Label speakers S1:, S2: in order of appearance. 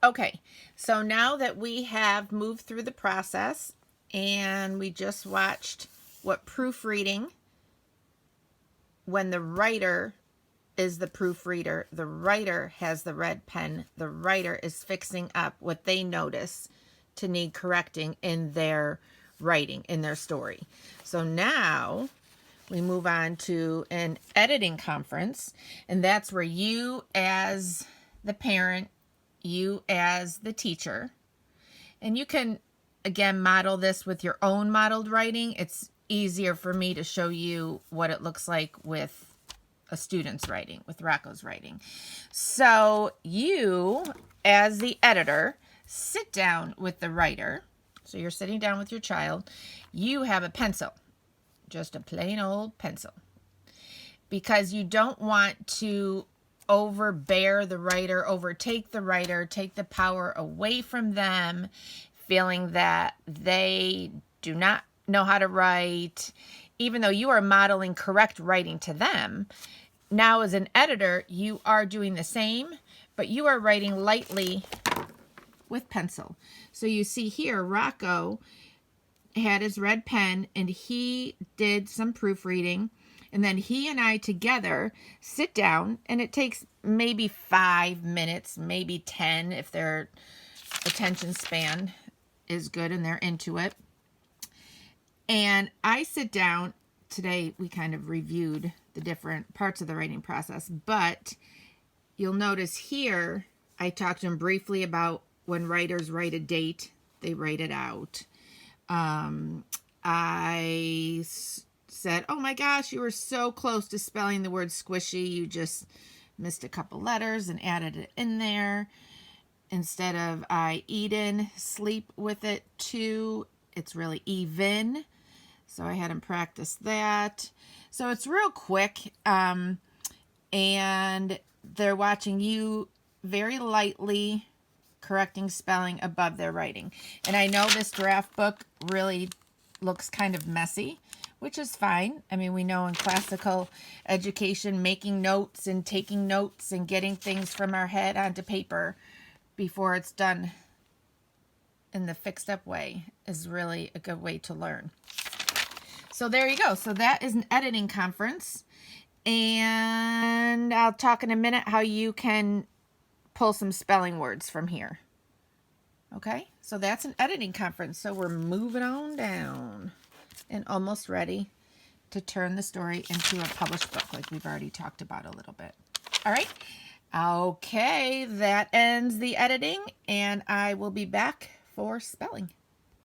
S1: Okay, so now that we have moved through the process and we just watched what proofreading, when the writer is the proofreader, the writer has the red pen, the writer is fixing up what they notice to need correcting in their writing, in their story. So now we move on to an editing conference, and that's where you as the parent, you as the teacher, and you can again model this with your own modeled writing. It's easier for me to show you what it looks like with a student's writing, with Rocco's writing. So you, as the editor, sit down with the writer. So you're sitting down with your child. You have a pencil, just a plain old pencil, because you don't want to overbear the writer, overtake the writer, take the power away from them, feeling that they do not know how to write, even though you are modeling correct writing to them. Now, as an editor, you are doing the same, but you are writing lightly with pencil. So you see here, Rocco had his red pen and he did some proofreading. And then he and I together sit down, and it takes maybe 5 minutes, maybe 10 if their attention span is good and they're into it. And I sit down. Today we kind of reviewed the different parts of the writing process, but you'll notice here I talked to him briefly about when writers write a date, they write it out. I said, oh my gosh, you were so close to spelling the word squishy. You just missed a couple letters and added it in there. Instead of I eat in, sleep with it too, it's really even. So I had him practice that. So it's real quick. And they're watching you very lightly correcting spelling above their writing. And I know this draft book really looks kind of messy, which is fine. I mean, we know in classical education, making notes and taking notes and getting things from our head onto paper before it's done in the fixed up way is really a good way to learn. So there you go. So that is an editing conference. And I'll talk in a minute how you can pull some spelling words from here. Okay, so that's an editing conference. So we're moving on down and almost ready to turn the story into a published book like we've already talked about a little bit. All right. Okay, that ends the editing, and I will be back for spelling.